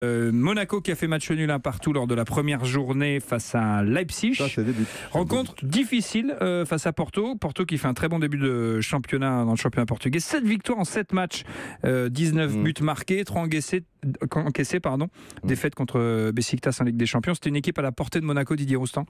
Monaco qui a fait match nul 1-1 lors de la première journée face à Leipzig. Rencontre difficile face à Porto. Porto qui fait un très bon début de championnat dans le championnat portugais. 7 victoires en 7 matchs, 19 buts marqués, 3 encaissés. Défaite contre Besiktas en Ligue des Champions. C'était une équipe à la portée de Monaco, Didier Roustan?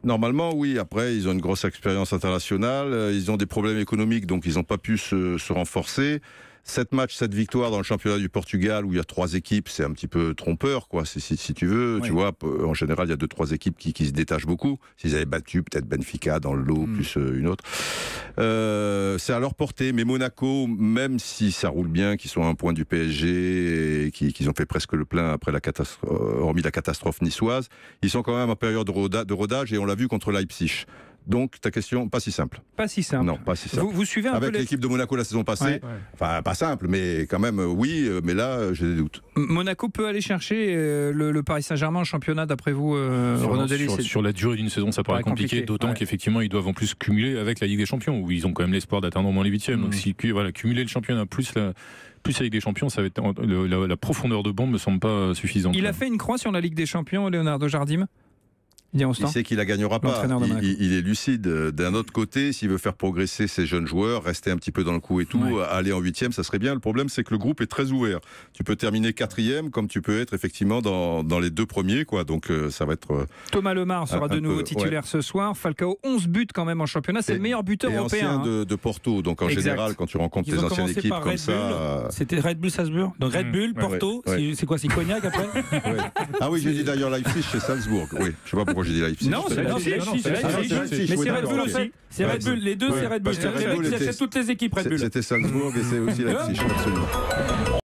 Normalement, oui. Après, ils ont une grosse expérience internationale. Ils ont des problèmes économiques, donc ils n'ont pas pu se renforcer. 7 matchs, 7 victoires dans le championnat du Portugal où il y a 3 équipes, c'est un petit peu trompeur, quoi. Si tu veux, oui. Tu vois, en général, il y a 2-3 équipes qui se détachent beaucoup. S'ils avaient battu peut-être Benfica dans le lot, plus une autre. C'est à leur portée. Mais Monaco, même si ça roule bien, qu'ils sont à un point du PSG et qu'ils ont fait presque le plein après hormis la catastrophe niçoise, ils sont quand même en période de rodage et on l'a vu contre Leipzig. Donc, ta question, pas si simple. Pas si simple. Non, pas si simple. Vous suivez un peu avec l'équipe de Monaco la saison passée. Enfin, pas simple, mais quand même, oui. Mais là, j'ai des doutes. Monaco peut aller chercher le Paris Saint-Germain en championnat, d'après vous, Renaud Delis? Sur la durée d'une saison, ça paraît compliqué. D'autant qu'effectivement, ils doivent en plus cumuler avec la Ligue des Champions, où ils ont quand même l'espoir d'atteindre au moins les 8e. Donc, si cumuler le championnat plus la Ligue des Champions, ça va être la profondeur de banc me semble pas suffisante. Il a fait une croix sur la Ligue des Champions, Leonardo Jardim? Il sait qu'il la gagnera pas. Il est lucide. D'un autre côté, s'il veut faire progresser ses jeunes joueurs, rester un petit peu dans le coup et tout, aller en 8e, ça serait bien. Le problème, c'est que le groupe est très ouvert. Tu peux terminer 4e, comme tu peux être effectivement dans les 2 premiers, quoi. Donc ça va être. Thomas Lemar sera de nouveau titulaire ce soir. Falcao, 11 buts quand même en championnat. C'est le meilleur buteur européen. Ancien de Porto. Donc en général, quand tu rencontres les anciennes équipes comme ça. C'était Red Bull Salzbourg. Donc Red Bull, Porto. C'est quoi? C'est Cognac après? Ah oui, j'ai dit d'ailleurs Leipzig chez Salzbourg. Oui, je sais pas pourquoi j'ai dit Leipzig. Non, c'est Leipzig. Mais c'est Red Bull aussi. C'est Red Bull. Les deux, c'est Red Bull. C'est Red Bull qui achète toutes les équipes Red Bull. C'était Salzbourg et c'est aussi Leipzig, absolument.